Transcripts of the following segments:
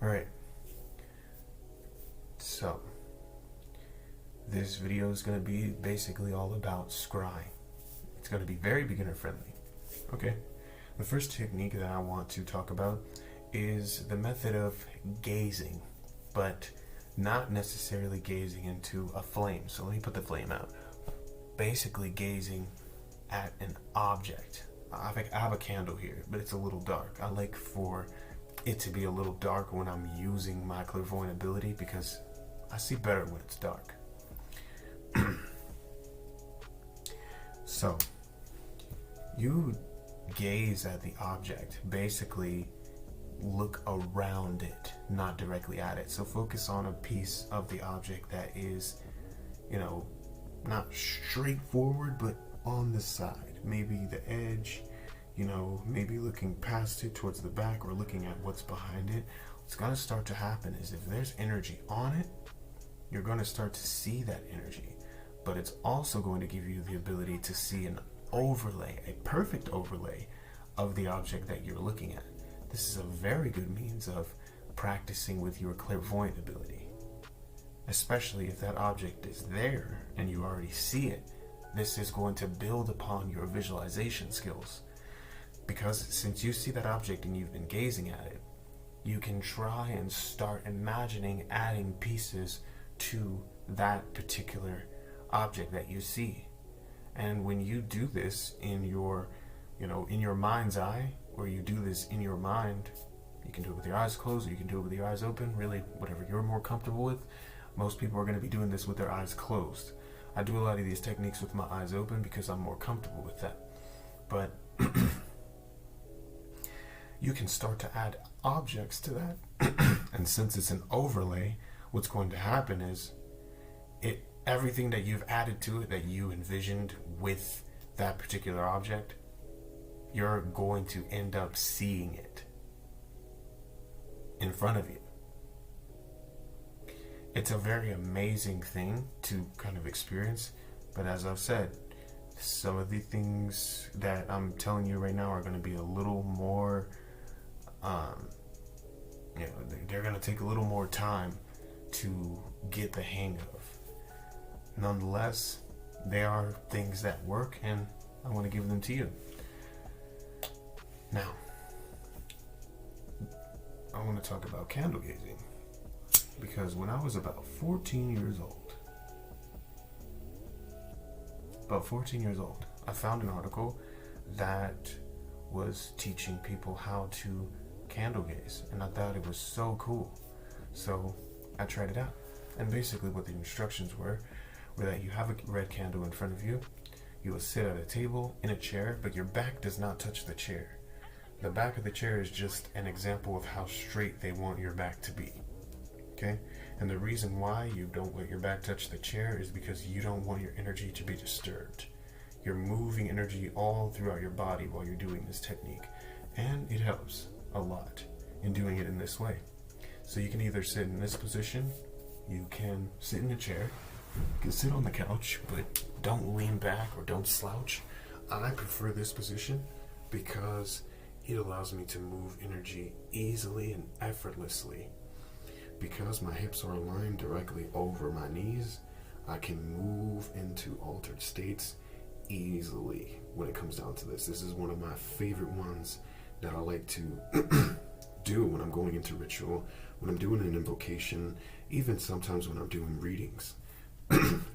Alright, so this video is going to be basically all about scrying. It's going to be very beginner friendly. Okay, the first technique that I want to talk about is the method of gazing, but not necessarily gazing into a flame. So let me put the flame out. Basically gazing at an object. I have a candle here, but it's a little dark. I like for it to be a little dark when I'm using my clairvoyant ability because I see better when it's dark. So you gaze at the object, basically look around it, not directly at it. So focus on a piece of the object that is, not straightforward, but on the side, maybe the edge, maybe looking past it towards the back or looking at what's behind it. What's going to start to happen is if there's energy on it, you're going to start to see that energy, but it's also going to give you the ability to see an overlay, a perfect overlay of the object that you're looking at. This is a very good means of practicing with your clairvoyant ability, especially if that object is there and you already see it. This is going to build upon your visualization skills, because since you see that object and you've been gazing at it, you can try and start imagining adding pieces to that particular object that you see. And when you do this in your mind's eye, or you do this in your mind, you can do it with your eyes closed, or you can do it with your eyes open, really whatever you're more comfortable with. Most people are going to be doing this with their eyes closed. I do a lot of these techniques with my eyes open because I'm more comfortable with that. But you can start to add objects to that. And since it's an overlay, what's going to happen is everything that you've added to it, that you envisioned with that particular object, you're going to end up seeing it in front of you. It's a very amazing thing to kind of experience, but as I've said, some of the things that I'm telling you right now are going to be a little more, they're going to take a little more time to get the hang of. Nonetheless, they are things that work, and I want to give them to you. Now, I want to talk about candle gazing, because when I was about 14 years old, I found an article that was teaching people how to candle gaze, and I thought it was so cool. So I tried it out, and basically what the instructions were that you have a red candle in front of you. You will sit at a table in a chair, but your back does not touch the chair. The back of the chair is just an example of how straight they want your back to be. Okay? And the reason why you don't let your back touch the chair is because you don't want your energy to be disturbed. You're moving energy all throughout your body while you're doing this technique. And it helps a lot in doing it in this way. So you can either sit in this position, you can sit in a chair, you can sit on the couch, but don't lean back or don't slouch. I prefer this position because it allows me to move energy easily and effortlessly. Because my hips are aligned directly over my knees, I can move into altered states easily when it comes down to this. This is one of my favorite ones that I like to do when I'm going into ritual, when I'm doing an invocation, even sometimes when I'm doing readings.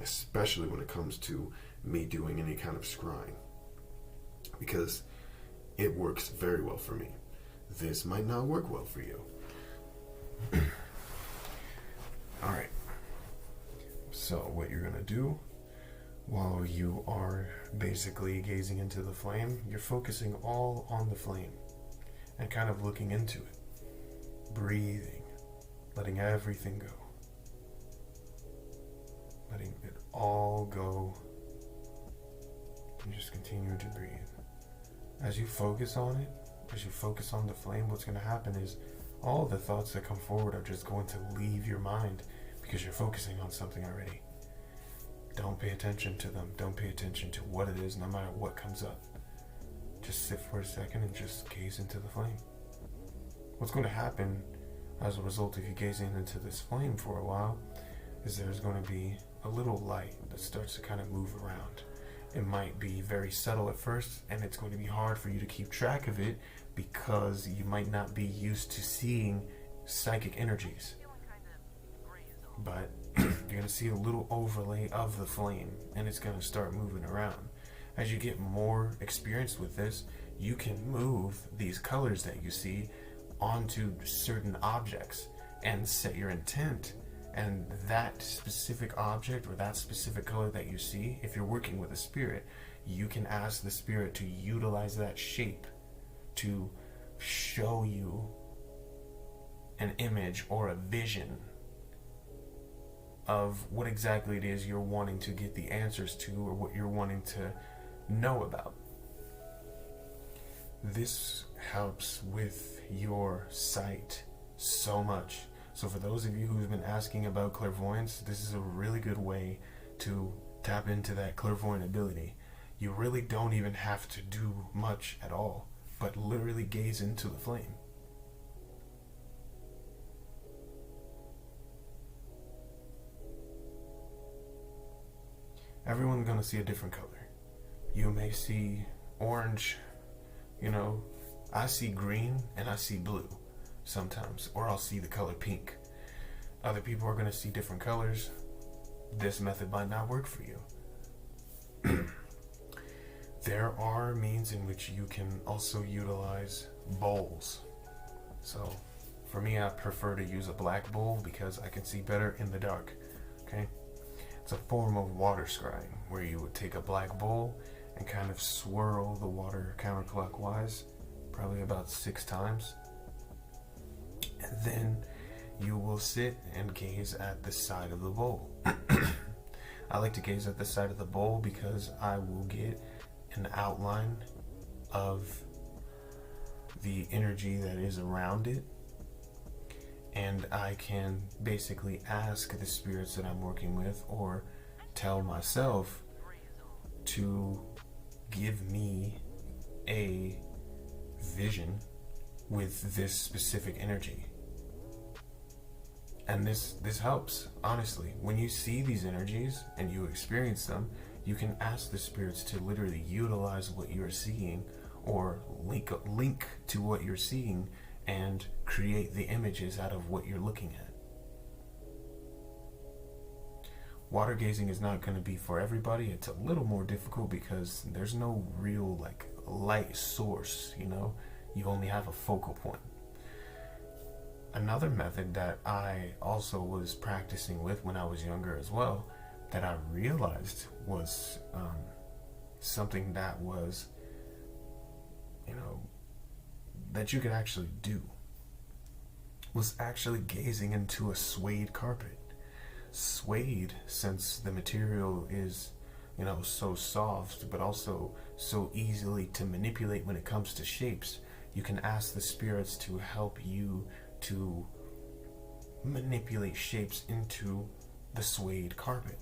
Especially when it comes to me doing any kind of scrying, because it works very well for me. This might not work well for you. Alright, so what you're gonna do while you are basically gazing into the flame, you're focusing all on the flame and kind of looking into it, breathing, letting everything go. Letting it all go, and just continue to breathe. As you focus on it, as you focus on the flame, what's going to happen is all the thoughts that come forward are just going to leave your mind because you're focusing on something already. Don't pay attention to them. Don't pay attention to what it is, no matter what comes up. Just sit for a second and just gaze into the flame. What's going to happen as a result of you gazing into this flame for a while, is there's going to be a little light that starts to kind of move around. It might be very subtle at first, and it's going to be hard for you to keep track of it because you might not be used to seeing psychic energies. But you're going to see a little overlay of the flame, and it's going to start moving around. As you get more experienced with this, you can move these colors that you see onto certain objects and set your intent, and that specific object or that specific color that you see, if you're working with a spirit, you can ask the spirit to utilize that shape to show you an image or a vision of what exactly it is you're wanting to get the answers to, or what you're wanting to know about. This helps with your sight so much. So for those of you who've been asking about clairvoyance, this is a really good way to tap into that clairvoyant ability. You really don't even have to do much at all, but literally gaze into the flame. Everyone's gonna see a different color. You may see orange, I see green and I see blue sometimes, or I'll see the color pink. Other people are gonna see different colors. This method might not work for you. There are means in which you can also utilize bowls. So for me, I prefer to use a black bowl because I can see better in the dark. Okay? It's a form of water scrying where you would take a black bowl and kind of swirl the water counterclockwise, probably about 6 times. And then you will sit and gaze at the side of the bowl. I like to gaze at the side of the bowl because I will get an outline of the energy that is around it, and I can basically ask the spirits that I'm working with, or tell myself to give me a vision with this specific energy. And this helps, honestly. When you see these energies and you experience them, you can ask the spirits to literally utilize what you're seeing, or link to what you're seeing and create the images out of what you're looking at. Water gazing is not going to be for everybody. It's a little more difficult because there's no real light source, you only have a focal point. Another method that I also was practicing with when I was younger as well, that I realized was something that was, that you could actually do, was actually gazing into a suede carpet. Suede, since the material is, so soft, but also so easily to manipulate when it comes to shapes, you can ask the spirits to help you to manipulate shapes into the suede carpet.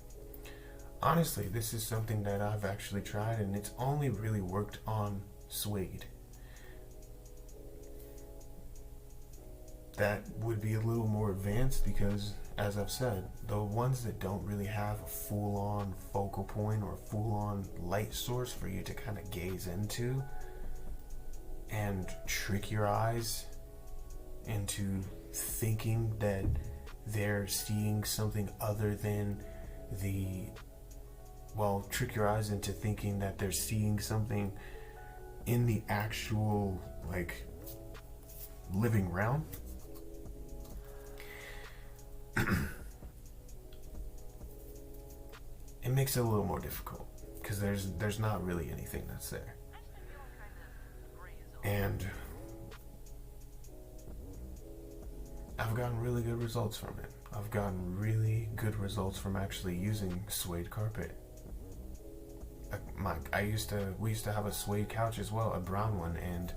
Honestly, this is something that I've actually tried, and it's only really worked on suede. That would be a little more advanced because, as I've said, the ones that don't really have a full-on focal point or full-on light source for you to kind of gaze into and trick your eyes into thinking that they're seeing something other than trick your eyes into thinking that they're seeing something in the actual living realm. It makes it a little more difficult because there's not really anything that's there. And I've gotten really good results from it. I've gotten really good results from actually using suede carpet. We used to have a suede couch as well, a brown one, and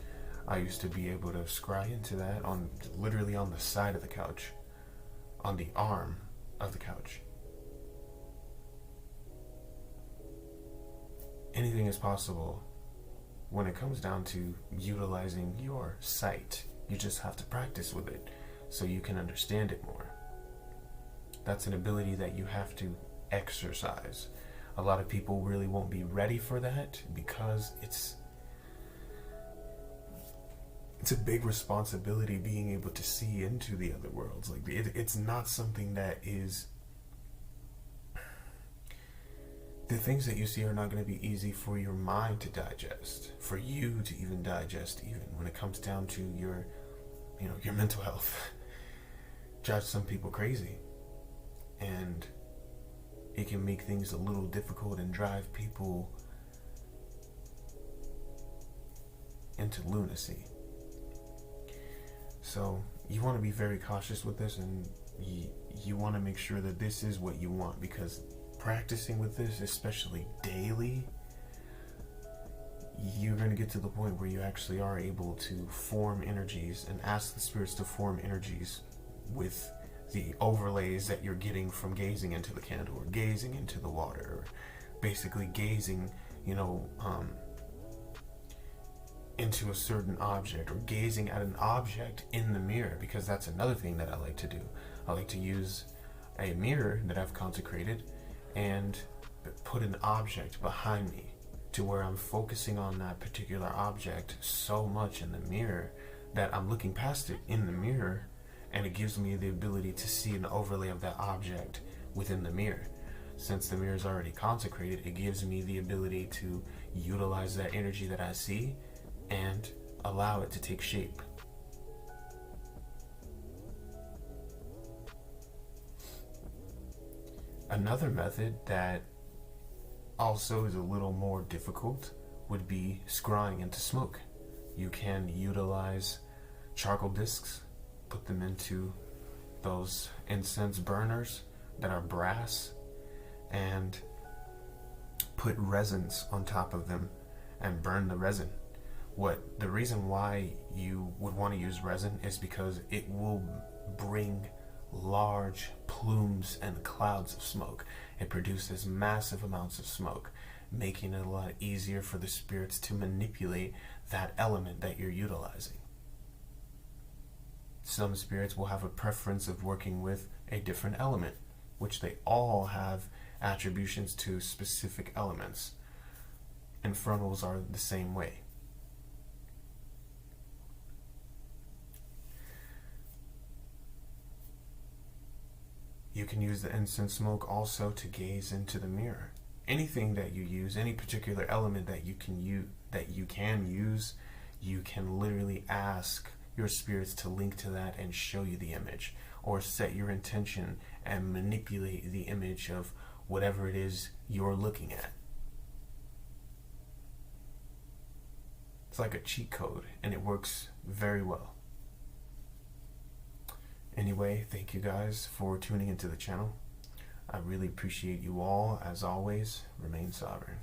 I used to be able to scry into that literally on the side of the couch, on the arm of the couch. Anything is possible when it comes down to utilizing your sight. You just have to practice with it. so you can understand it more. That's an ability that you have to exercise. A lot of people really won't be ready for that because it's a big responsibility being able to see into the other worlds. Like it's not something that is, the things that you see are not going to be easy for your mind to digest, for you to even digest, even when it comes down to your, your mental health. Drives some people crazy, and it can make things a little difficult and drive people into lunacy. So you want to be very cautious with this, and you want to make sure that this is what you want, because practicing with this, especially daily, you're going to get to the point where you actually are able to form energies and ask the spirits to form energies with the overlays that you're getting from gazing into the candle or gazing into the water, or basically gazing, into a certain object, or gazing at an object in the mirror, because that's another thing that I like to do. I like to use a mirror that I've consecrated and put an object behind me to where I'm focusing on that particular object so much in the mirror that I'm looking past it in the mirror, and it gives me the ability to see an overlay of that object within the mirror. Since the mirror is already consecrated, it gives me the ability to utilize that energy that I see and allow it to take shape. Another method that also is a little more difficult would be scrying into smoke. You can utilize charcoal discs, put them into those incense burners that are brass, and put resins on top of them and burn the resin. The reason why you would want to use resin is because it will bring large plumes and clouds of smoke. It produces massive amounts of smoke, making it a lot easier for the spirits to manipulate that element that you're utilizing. Some spirits will have a preference of working with a different element, which they all have attributions to specific elements. Infernals are the same way. You can use the incense smoke also to gaze into the mirror. Anything that you use, any particular element that you can use, you can literally ask your spirits to link to that and show you the image, or set your intention and manipulate the image of whatever it is you're looking at. It's like a cheat code, and it works very well. Anyway, thank you guys for tuning into the channel. I really appreciate you all. As always, remain sovereign.